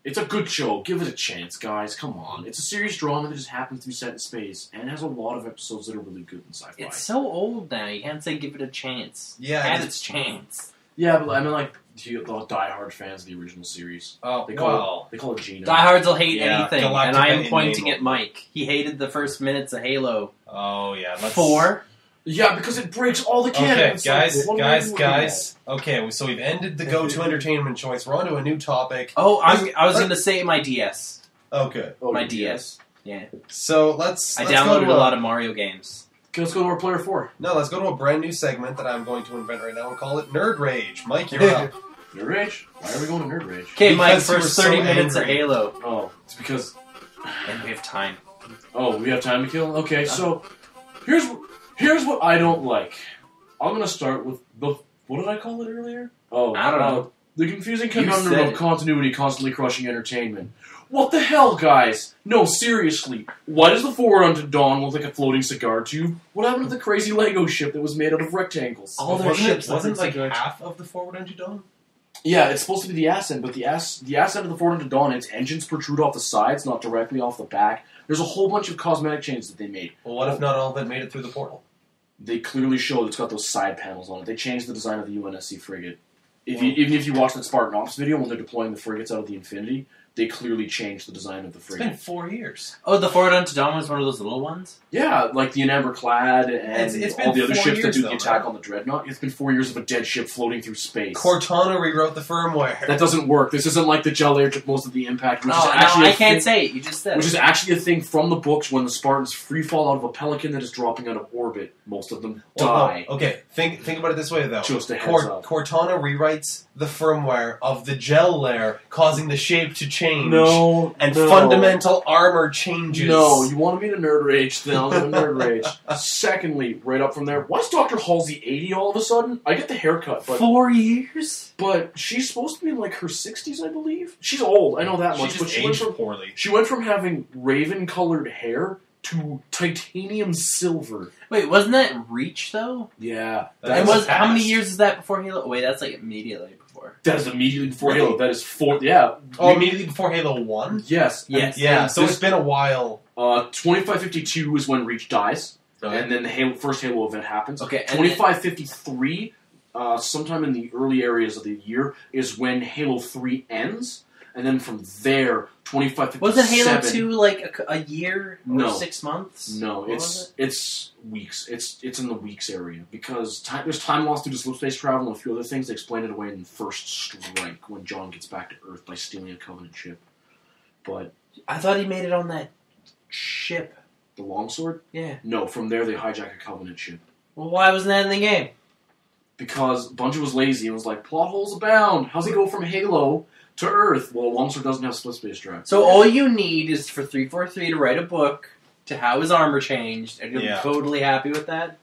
C: It's a good show. Give it a chance, guys. Come on. It's a serious drama that just happens to be set in space, and it has a lot of episodes that are really good in sci-fi.
A: It's so old now. You can't say give it a chance.
B: Yeah,
A: Had
B: it-
A: its chance.
C: Yeah, but I mean, like, the diehard fans of the original series.
B: Oh,
C: They
B: well.
C: call it Gina.
A: Diehards will hate
B: Yeah,
A: anything,
B: Galactica
A: and I am
B: in
A: pointing
B: name
A: at Mike. He hated the first minutes of Halo.
B: Oh yeah. Let's...
A: 4.
C: Yeah, because it breaks all the
B: Okay,
C: canons.
B: guys.
C: Like,
B: Okay, so we've ended the go-to entertainment choice. We're on to a new topic.
A: Oh, I was going to say my DS.
B: Okay.
C: Oh,
A: My
C: your
A: DS. Yeah.
B: So let's
A: I
B: go
A: downloaded
B: to
A: a lot of Mario games.
C: Okay, let's go to our player 4.
B: No, let's go to a brand new segment that I'm going to invent right now and call it Nerd Rage. Mike, you're up.
C: Nerd Rage? Why are we going to Nerd Rage?
A: Okay, Mike,
B: Because you were
A: first
B: so
A: 30 minutes of
B: angry.
A: Halo.
C: Oh, it's because...
A: And we have time.
C: Oh, we have time to kill? Okay, so... Here's what I don't like. I'm gonna start with the... What did I call it earlier? Oh,
A: I don't know.
C: The confusing
A: You
C: conundrum
A: said
C: of
A: it.
C: continuity constantly crushing entertainment. What the hell, guys? No, seriously. Why does the Forward Unto Dawn look like a floating cigar tube? What happened to the crazy Lego ship that was made out of rectangles?
A: All their ships
B: wasn't
A: look
B: like
A: like
B: half of the Forward Unto Dawn?
C: Yeah, it's supposed to be the ass end, but the ass end of the Forward Unto Dawn, its engines protrude off the sides, not directly off the back. There's a whole bunch of cosmetic changes that they made.
B: Well, what if not all of it made it through the portal?
C: They clearly show it's got those side panels on it. They changed the design of the UNSC frigate. Even if you watch that Spartan Ops video when they're deploying the frigates out of the Infinity, they clearly changed the design of the
B: It's
C: frigate.
B: been 4 years.
A: Oh, the Forward Unto Dawn was one of those little ones?
C: Yeah, like the Enamber Clad and
B: It's been
C: all the other
B: 4
C: ships that
B: years,
C: do
B: though,
C: the attack
B: right?
C: on the Dreadnought. It's been 4 years of a dead ship floating through space.
B: Cortana rewrote the firmware.
C: That doesn't work. This isn't like the Gel Air took most of the impact, which is
A: No,
C: actually
A: I
C: a
A: can't
C: thing-
A: say it. You just said
C: Which
A: it.
C: is actually a thing from the books when the Spartans free fall out of a pelican that is dropping out of orbit. Most of them die.
B: Well, okay, think about it this way, though.
C: Just a heads up.
B: Cortana rewrites the firmware of the gel layer, causing the shape to change.
C: No.
B: And
C: no.
B: fundamental armor changes.
C: No, you wanted me to nerd rage, then I'll nerd rage. Secondly, right up from there, why is Dr. Halsey 80 all of a sudden? I get the haircut, but
A: 4 years?
C: But she's supposed to be in like her 60s, I believe. She's old, I know that much.
B: She
C: But
B: just
C: she went
B: aged
C: from
B: poorly.
C: She went from having raven-colored hair to titanium silver.
A: Wait, wasn't that Reach, though?
C: Yeah.
B: That
A: And
B: was
A: how many
B: fast.
A: years is that before Halo? Wait, that's like immediately before.
C: That is immediately before
B: Really?
C: Halo. That is yeah.
B: Oh, immediately before Halo 1?
C: Yes.
A: Yes.
B: Yeah,
C: And
B: so it's been a while.
C: 2552 is when Reach dies.
B: Okay.
C: And then the first Halo event happens.
A: Okay, and
C: 2553, sometime in the early areas of the year, is when Halo 3 ends. And then from there, 2557...
A: Wasn't Halo 2 like a year or
C: No.
A: 6 months?
C: No,
A: What was
C: it's weeks. It's in the weeks area. Because there's time lost due to slow space travel and a few other things. They explain it away in First Strike, when John gets back to Earth by stealing a Covenant ship. But
A: I thought he made it on that ship.
C: the longsword?
A: Yeah.
C: No, from there they hijack a Covenant ship.
A: Well, why wasn't that in the game?
C: Because Bungie was lazy and was like, plot holes abound. How's he go from Halo to Earth? Well, Longsword doesn't have split space drive.
A: So all you need is for 343 to write a book to how his armor changed, and you'll
B: Yeah.
A: be totally happy with that?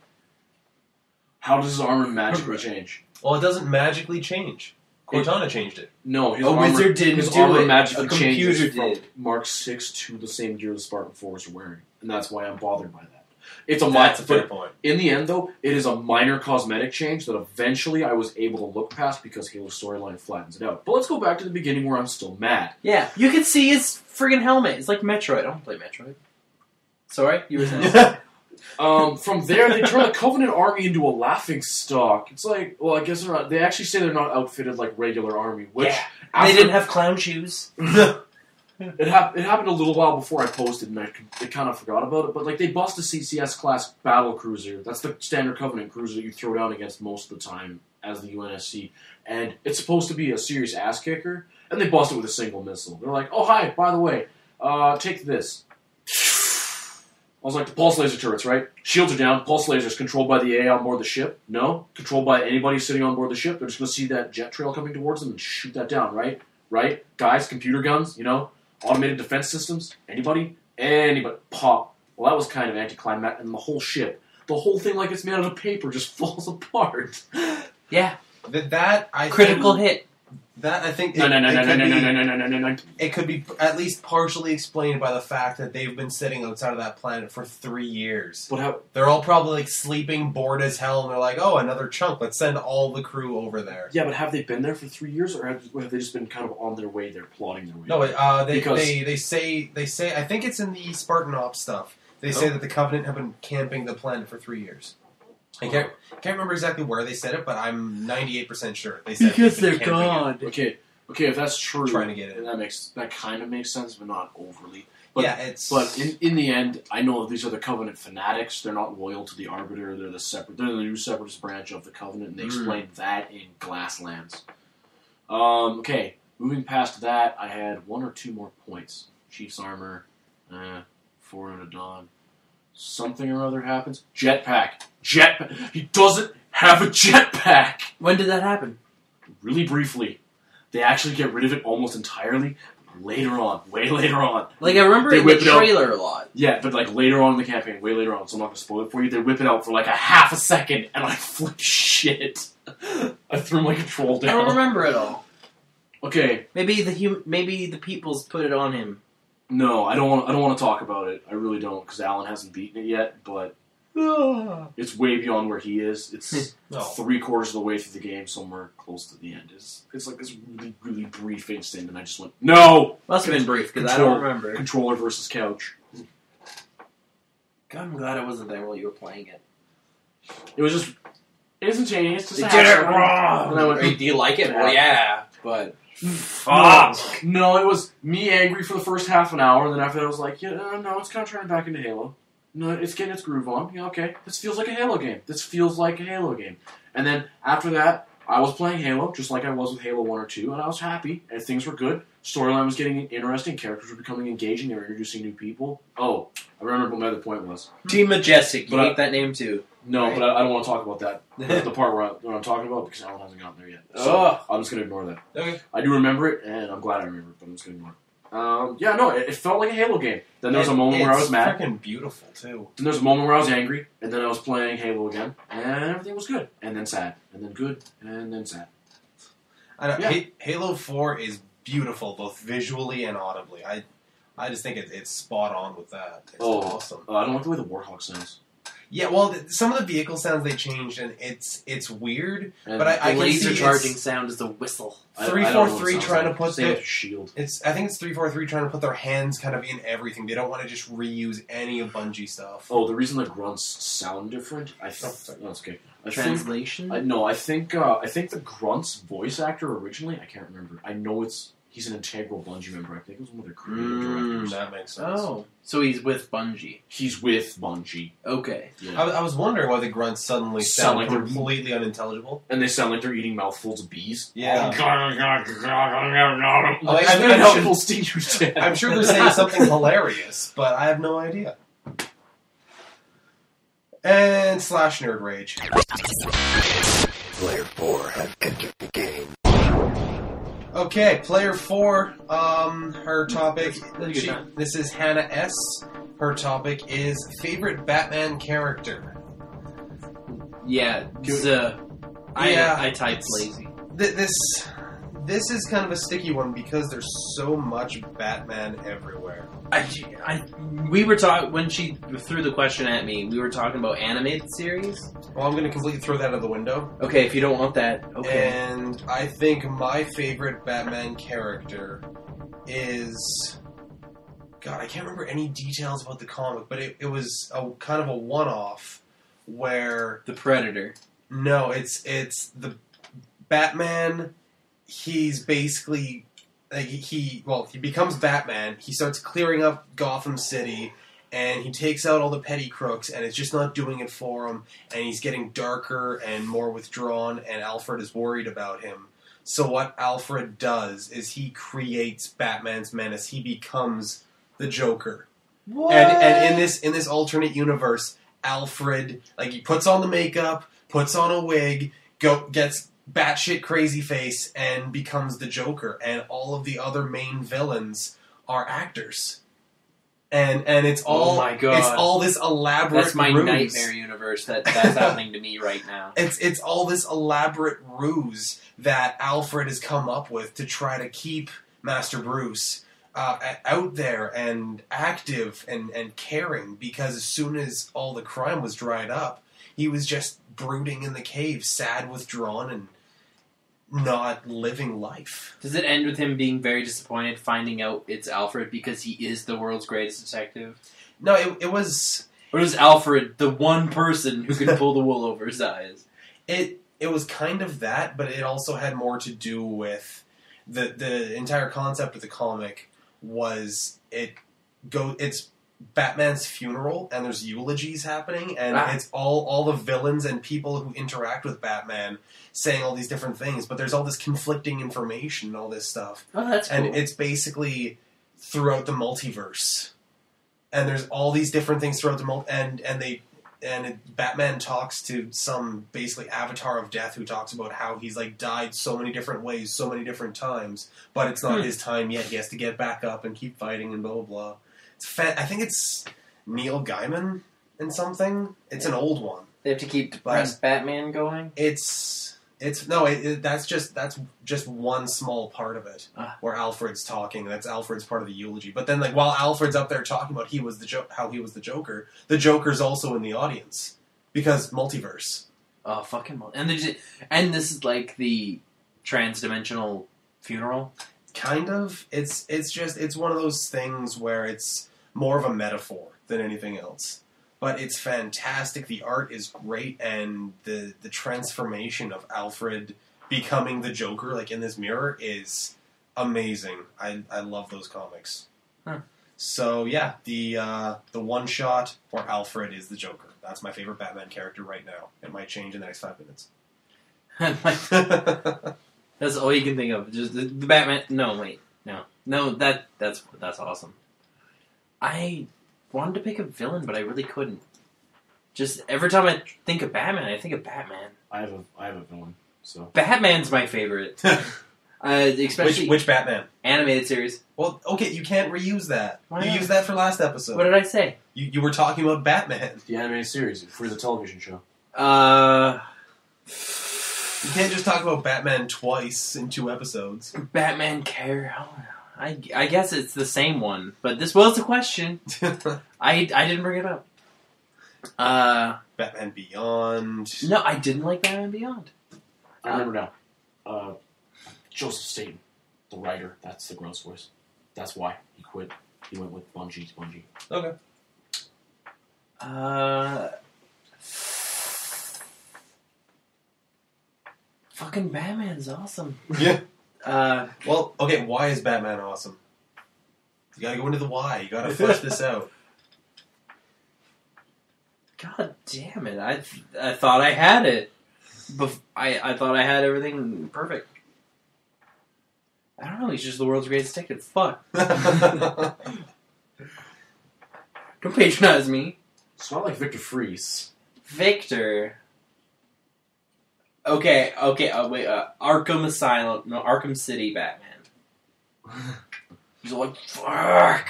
C: How does his armor magically change?
B: Well, it doesn't magically change. Cortana changed it.
C: No, his
A: A
C: armor,
A: wizard didn't
C: his
A: do
C: armor
A: it.
C: magically
A: A computer
C: changes from
A: did.
C: Mark 6 to the same gear the Spartan 4s are wearing. And that's why I'm bothered by that. It's a
B: That's a
C: minor,
B: fair point.
C: in the end, though, it is a minor cosmetic change that eventually I was able to look past because Halo's storyline flattens it out. But let's go back to the beginning where I'm still mad.
A: Yeah, you can see his friggin' helmet. It's like Metroid. I don't play Metroid. Sorry? You were saying?
C: From there, they turn the Covenant army into a laughing stock. It's like, well, I guess they're not. They actually say they're not outfitted like regular army, which
A: Yeah.
C: after,
A: They didn't have clown shoes.
C: It happened a little while before I posted, and I kind of forgot about it. But like, they bust a CCS class battle cruiser. That's the standard Covenant cruiser that you throw down against most of the time as the UNSC, and it's supposed to be a serious ass kicker. And they bust it with a single missile. They're like, "Oh hi, by the way, take this." I was like, the pulse laser turrets, right? Shields are down. Pulse lasers controlled by the AI on board the ship. No, controlled by anybody sitting on board the ship. They're just going to see that jet trail coming towards them and shoot that down, right? Right? Guys, computer guns, automated defense systems. Anybody? Pop. Well, that was kind of anticlimactic. And the whole ship, the whole thing, like it's made out of paper, just falls apart.
A: Yeah.
B: Critical
A: hit.
B: That I think
C: No.
B: it could be at least partially explained by the fact that they've been sitting outside of that planet for 3 years.
C: But how?
B: They're all probably like sleeping, bored as hell, and they're like, "Oh, another chunk. Let's send all the crew over there."
C: Yeah, but have they been there for 3 years, or have they just been kind of on their way? They're plotting their way.
B: No,
C: Because-
B: they say I think it's in the Spartan Ops stuff. They say that the Covenant have been camping the planet for 3 years. I can't remember exactly where they said it, but I'm 98% sure they said
A: Because
B: they've
A: they're
B: been camping
A: gone.
C: Okay, if that's true,
B: Trying to get in.
C: that kind of makes sense, but not overly. But,
B: Yeah, it's
C: But in the end, I know that these are the Covenant fanatics. They're not loyal to the Arbiter. They're the new separatist branch of the Covenant, and they explain that in Glasslands. Okay, moving past that, I had one or two more points. Chief's armor, 4 out of Dawn. Something or other happens. Jetpack. He doesn't have a jetpack.
A: When did that happen?
C: Really briefly. They actually get rid of it almost entirely later on. Way later on.
A: Like, I remember
C: They
A: in the
C: whip it out.
A: trailer a lot.
C: Yeah, but like later on in the campaign, way later on, so I'm not going to spoil it for you. They whip it out for like a half a second, and I flip shit. I threw my control
A: I
C: down.
A: don't remember it all.
C: Okay,
A: Maybe the peoples put it on him.
C: no, I don't want to talk about it. I really don't, because Alan hasn't beaten it yet. But it's way beyond where he is. It's
B: No.
C: 3/4 of the way through the game, somewhere close to the end. It's like this really, really brief instant, and I just went, no!
A: Must have been brief, because I
C: Control-
A: don't remember.
C: Controller versus couch.
A: God, I'm glad I wasn't there while you were playing it.
C: It was just instantaneous. Just
A: They
C: a
A: did
C: half
A: it
C: second.
A: wrong!
C: And I went,
A: Do you like it?
C: Yeah.
A: Well, yeah, but...
C: No, it was me angry for the first half an hour, and then after that I was like, yeah, no, it's kind of turning back into Halo. No, it's getting its groove on. Yeah, okay. This feels like a Halo game. And then after that, I was playing Halo, just like I was with Halo 1 or 2, and I was happy, and things were good. Storyline was getting interesting, characters were becoming engaging, they were introducing new people. Oh, I remember what my other point was.
A: Team Majestic, you
C: But
A: hate that name too.
C: No,
A: Right.
C: but I don't want to talk about that. The part where I'm talking about, because Alan hasn't gotten there yet. So I'm just going to ignore that.
B: Okay.
C: I do remember it, and I'm glad I remember it, but I'm just going to ignore It felt like a Halo game. Then there was a moment where I was mad.
B: It's freaking beautiful, too.
C: Then there was a moment where I was angry, and then I was playing Halo again, and everything was good. And then sad. And then good, and then sad.
B: I know, Halo 4 is beautiful, both visually and audibly. I just think it's spot on with that. It's awesome.
C: I don't like the way the Warhawk sounds.
B: Yeah, well, some of the vehicle sounds they changed, and it's weird.
C: And
B: but I
A: the laser
B: can see
A: charging sound is the whistle.
B: 343 trying to put
C: the shield.
B: I think it's 343 trying to put their hands kind of in everything. They don't want to just reuse any of Bungie stuff.
C: Oh, the reason the grunts sound different? That's okay.
A: Translation?
C: I think the grunt's voice actor originally, I can't remember. I know he's an integral Bungie member. I think it was one of their creative directors.
B: That makes sense.
A: Oh, so he's with Bungie.
C: He's with Bungie.
A: Okay.
C: Yeah.
B: I was wondering why the grunts suddenly sound like completely unintelligible.
C: And they sound like they're eating mouthfuls of bees.
B: Yeah.
C: I'm
B: sure they're saying something hilarious, but I have no idea. And slash nerd rage.
D: Player 4 has entered the game.
B: Okay, player 4, her topic, this is Hannah S. Her topic is favorite Batman character.
A: Yeah, I typed lazy.
B: This is kind of a sticky one because there's so much Batman everywhere.
A: We were talking, when she threw the question at me, we were talking about animated series.
B: Well, I'm going to completely throw that out the window.
A: Okay, if you don't want that, okay.
B: And I think my favorite Batman character is... God, I can't remember any details about the comic, but it was a kind of a one-off where...
A: The Predator.
B: No, it's the Batman. He's basically... he becomes Batman. He starts clearing up Gotham City, and he takes out all the petty crooks, and it's just not doing it for him, and he's getting darker and more withdrawn, and Alfred is worried about him. So what Alfred does is he creates Batman's menace. He becomes the Joker.
A: What?
B: And in this alternate universe, Alfred, he puts on the makeup, puts on a wig, gets batshit crazy face, and becomes the Joker. And all of the other main villains are actors. And it's all
A: oh my God.
B: It's all this elaborate
A: That's my
B: ruse.
A: nightmare universe that's happening to me right now.
B: It's all this elaborate ruse that Alfred has come up with to try to keep Master Bruce out there and active and caring, because as soon as all the crime was dried up, he was just brooding in the cave, sad, withdrawn, and not living life.
A: Does it end with him being very disappointed finding out it's Alfred because he is the world's greatest detective?
B: No, it was...
A: Or is Alfred the one person who can pull the wool over his eyes?
B: It was kind of that, but it also had more to do with the entire concept of the comic was it's Batman's funeral, and there's eulogies happening, and it's all the villains and people who interact with Batman saying all these different things, but there's all this conflicting information and all this stuff.
A: Oh, that's cool.
B: And it's basically throughout the multiverse. And there's all these different things throughout the Batman talks to some basically avatar of death who talks about how he's died so many different ways, so many different times, but it's not his time yet. He has to get back up and keep fighting and blah blah blah. I think it's Neil Gaiman and something. It's an old one.
A: They have to keep depressed Batman going?
B: That's just one small part of it where Alfred's talking. That's Alfred's part of the eulogy. But then while Alfred's up there talking about how he was the Joker, the Joker's also in the audience because multiverse.
A: Oh, fucking multiverse. And this is like the trans-dimensional funeral?
B: Kind of. It's one of those things where it's more of a metaphor than anything else. But it's fantastic. The art is great, and the transformation of Alfred becoming the Joker, in this mirror, is amazing. I love those comics.
A: Huh. So
B: yeah, the one shot for Alfred is the Joker. That's my favorite Batman character right now. It might change in the next 5 minutes.
A: That's all you can think of. Just the Batman. No, wait, no. That's awesome. I wanted to pick a villain, but I really couldn't. Just every time I think of Batman, I think of Batman.
C: I have a villain. So
A: Batman's my favorite. Especially
B: Which Batman?
A: animated series.
B: Well, okay, you can't reuse that.
A: Why
B: You
A: not?
B: used that for last episode.
A: What did I say?
B: You were talking about Batman.
C: The animated series for the television show.
B: You can't just talk about Batman twice in 2 episodes.
A: Batman Care. I guess it's the same one, but this was a question. I didn't bring it up.
B: Batman Beyond.
A: No, I didn't like Batman Beyond.
C: I remember now. Joseph Staten, the writer. That's the gross voice. That's why he quit. He went with Bungie.
B: Okay.
A: Fucking Batman's awesome.
B: Yeah.
A: Well,
B: okay, why is Batman awesome? You gotta go into the why. You gotta flesh this out.
A: God damn it! I thought I had it. I thought I had everything perfect. I don't know. He's just the world's greatest detective. Fuck. Don't patronize me,
C: It's not like Victor Fries.
A: Victor. Okay. Wait. Arkham Asylum. No, Arkham City Batman. He's like, fuck.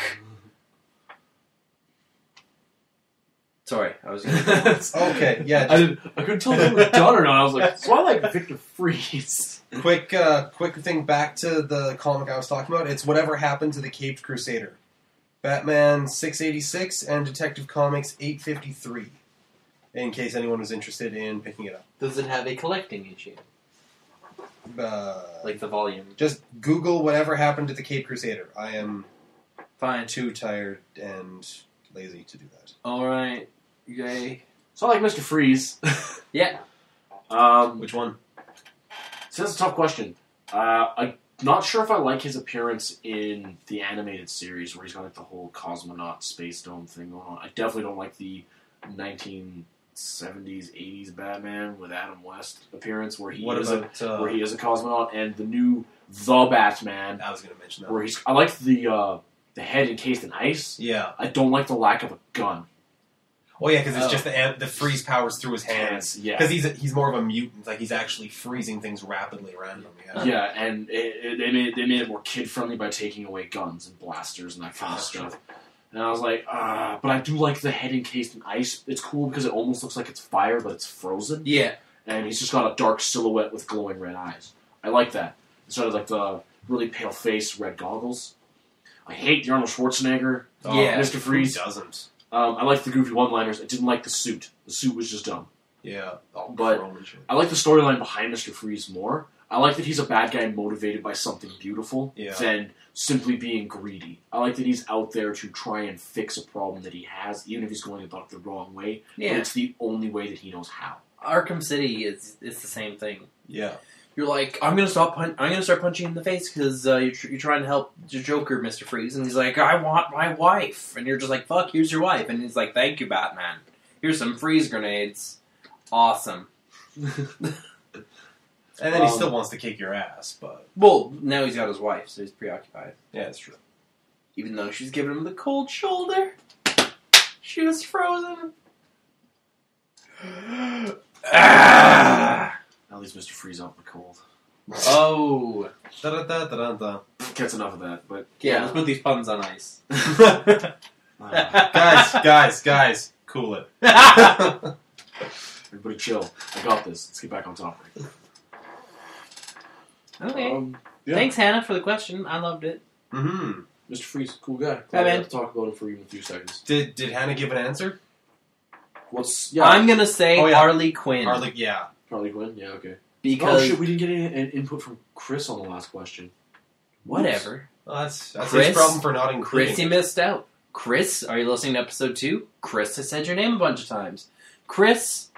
A: Sorry, I was gonna...
B: Okay, yeah.
C: I couldn't tell if it was done or not. I was like, so I like Victor Fries.
B: Quick thing back to the comic I was talking about. It's Whatever Happened to the Caped Crusader. Batman 686 and Detective Comics 853. In case anyone was interested in picking it up.
A: Does it have a collecting issue? Like the volume?
B: Just Google Whatever Happened to the Caped Crusader. I am
A: Fine.
B: too tired and lazy to do that.
A: Alright. Yay.
C: So I like Mr. Freeze.
A: Yeah.
B: Which one?
C: So that's a tough question. I'm not sure if I like his appearance in the animated series where he's got like the whole cosmonaut space dome thing going on. I definitely don't like the 1970s, 80s Batman with Adam West appearance where he where he is a cosmonaut, and the new The Batman.
B: I was going to mention that.
C: Where I like the head encased in ice.
B: Yeah.
C: I don't like the lack of a gun.
B: Oh yeah, because it's just the freeze powers through his hands.
C: Yeah,
B: because he's more of a mutant. Like he's actually freezing things rapidly around him.
C: Yeah, and they made it more kid friendly by taking away guns and blasters and that kind of stuff. And I was like, but I do like the head encased in ice. It's cool because it almost looks like it's fire, but it's frozen.
A: Yeah,
C: and he's just got a dark silhouette with glowing red eyes. I like that instead of like the really pale face, red goggles. I hate the Arnold Schwarzenegger. Mr. Freeze.
B: Who doesn't?
C: I like the goofy one-liners. I didn't like the suit. The suit was just dumb.
B: Yeah.
C: But I like the storyline behind Mr. Freeze more. I like that he's a bad guy motivated by something beautiful than simply being greedy. I like that he's out there to try and fix a problem that he has, even if he's going about it the wrong way. Yeah. But it's the only way that he knows how.
A: Arkham City is the same thing.
B: Yeah.
A: You're like, I'm gonna start punching you in the face because you're trying to help the Joker, Mr. Freeze, and he's like, I want my wife, and you're just like, fuck, here's your wife, and he's like, thank you, Batman. Here's some freeze grenades. Awesome.
B: And then he still wants to kick your ass, but
A: well, now he's got his wife, so he's preoccupied.
B: Yeah, that's true.
A: Even though she's giving him the cold shoulder, she was frozen.
C: At least Mr. Freeze out in the cold.
A: Oh.
B: Da-da-da-da-da-da.
C: Gets enough of that, but...
A: Yeah, let's put these puns on ice.
B: Guys, cool it.
C: Everybody chill. I got this. Let's get back on topic.
A: Okay. Thanks, Hannah, for the question. I loved it.
B: Mm-hmm.
C: Mr. Freeze, cool guy.
A: Hi, man.
C: To talk about him for even a few seconds.
B: Did Hannah give an answer?
A: I'm gonna say Harley Quinn.
C: Harley Quinn? Yeah, okay.
A: Because...
C: Oh, shit, we didn't get any input from Chris on the last question.
A: Whatever.
B: Well, that's his problem for not including.
A: Chris, you missed out. Chris, are you listening to episode 2? Chris has said your name a bunch of times. Chris...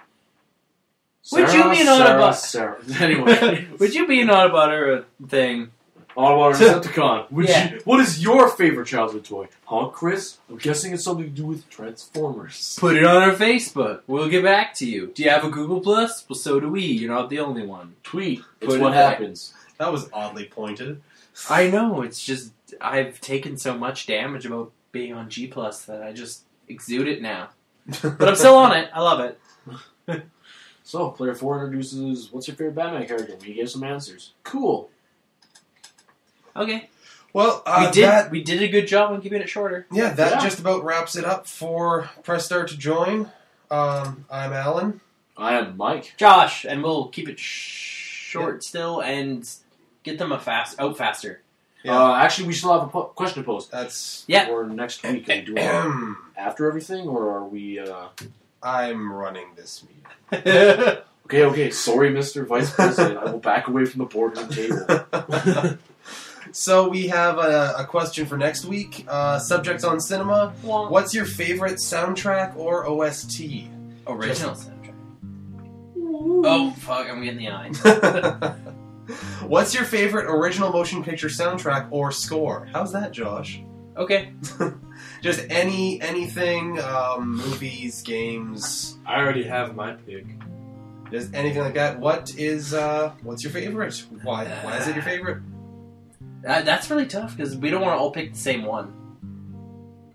A: would you be an Autobot?
C: Anyway.
A: Would you be an Autobot thing?
C: Autobot or Decepticon? What is your favorite childhood toy? Huh, Chris? I'm guessing it's something to do with Transformers.
A: Put it on our Facebook. We'll get back to you. Do you have a Google Plus? Well, so do we. You're not the only one.
C: Tweet. It's what happens.
B: That was oddly pointed.
A: I know. It's just I've taken so much damage about being on G Plus that I just exude it now. But I'm still on it. I love it.
C: So, Player 4 introduces, what's your favorite Batman character? We gave some answers. Cool.
A: Okay.
B: Well,
A: we did a good job on keeping it shorter.
B: Yeah, that just about wraps it up for Press Start to Join. I'm Alan.
C: I am Mike.
A: Josh, and we'll keep it short still and get them out faster.
B: Yeah.
C: Actually, we still have a question to post.
B: That's
C: for next week. Are we doing it after everything, or are we?
B: I'm running this meeting.
C: Okay. Sorry, Mr. Vice President. I will back away from the boardroom table.
B: So we have a question for next week. Subjects on cinema. What's your favorite soundtrack or OST?
A: Original soundtrack. Oh, fuck, I'm getting the eye.
B: What's your favorite original motion picture soundtrack or score? How's that, Josh?
A: Okay.
B: Just anything, movies, games.
C: I already have my pick.
B: Just anything like that. What's your favorite? Why is it your favorite?
A: That's really tough because we don't want to all pick the same one.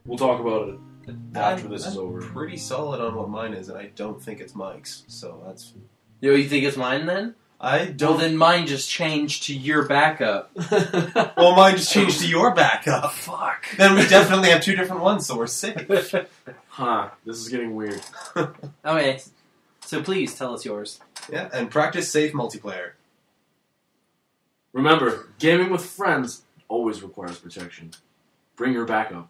C: We'll talk about it after this is over.
B: Pretty solid on what mine is, and I don't think it's Mike's. So that's.
A: You think it's mine then?
B: I don't.
A: Well, then mine just changed to your backup.
B: Well, mine just changed to your backup.
A: Fuck.
B: Then we definitely have two different ones, so we're safe.
C: Huh. This is getting weird.
A: Okay. So please tell us yours.
B: Yeah, and practice safe multiplayer.
C: Remember, gaming with friends always requires protection. Bring your backup.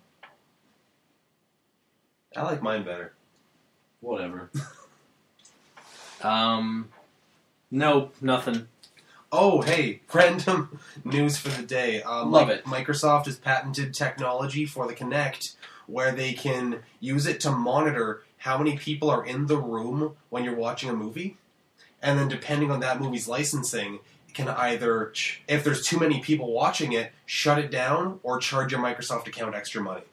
B: I like mine better.
C: Whatever.
A: Nope, nothing.
B: Oh, hey, random news for the day.
A: Love it.
B: Microsoft has patented technology for the Kinect where they can use it to monitor how many people are in the room when you're watching a movie. And then depending on that movie's licensing, it can either, if there's too many people watching it, shut it down or charge your Microsoft account extra money.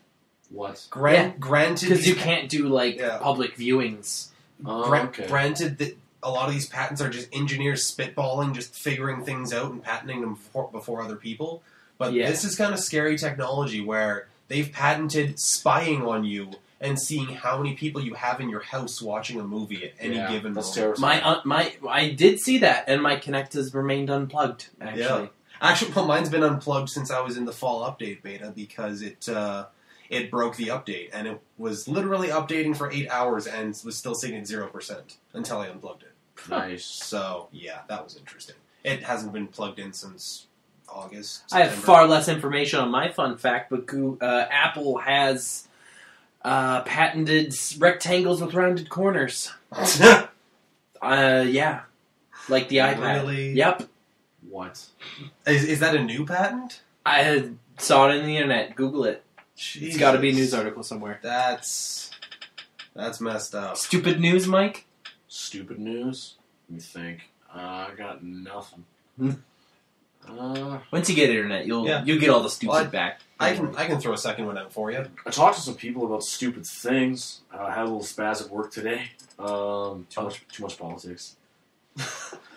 C: What?
B: Granted...
A: Because you can't do, public viewings.
B: Granted that a lot of these patents are just engineers spitballing, just figuring things out and patenting them before other people. But this is kind of scary technology where they've patented spying on you and seeing how many people you have in your house watching a movie at any given moment.
C: Terrifying.
A: I did see that, and my Kinect has remained unplugged, actually.
B: Yeah. Actually, well, mine's been unplugged since I was in the fall update beta because it broke the update, and it was literally updating for 8 hours and was still sitting at 0% until I unplugged it.
C: Nice.
B: So, yeah, that was interesting. It hasn't been plugged in since August,
A: September. I have far less information on my fun fact, but Apple has patented rectangles with rounded corners. Yeah. Like the iPad.
B: Really?
A: Yep.
C: What?
B: Is that a new patent?
A: I saw it on the internet. Google it.
B: Jesus.
A: It's got to be a news article somewhere.
B: That's messed up.
A: Stupid news, Mike?
C: Stupid news? Let me think. I got nothing.
A: Once you get internet, you'll get all the stupid back.
B: I can throw a second one out for you.
C: I talked to some people about stupid things. I had a little spaz at work today. Too much politics.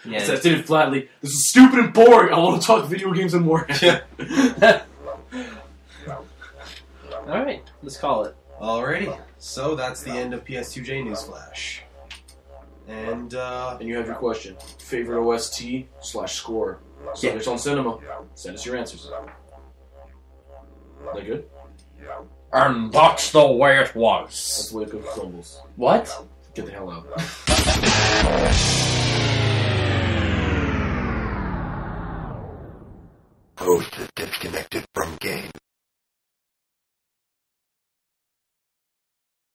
A: Yeah.
C: I said it flatly. This is stupid and boring. I want to talk video games and more.
B: Yeah.
A: All right, let's call it.
B: Alrighty. So that's the end of PS2J Newsflash. And
C: you have your question. Favorite OST/score. Subjects on cinema. Send us your answers. That good?
A: And that's the way it
C: That's
A: was.
C: the way it goes crumbles.
A: What?
C: Get the hell out.
D: Host is disconnected from game.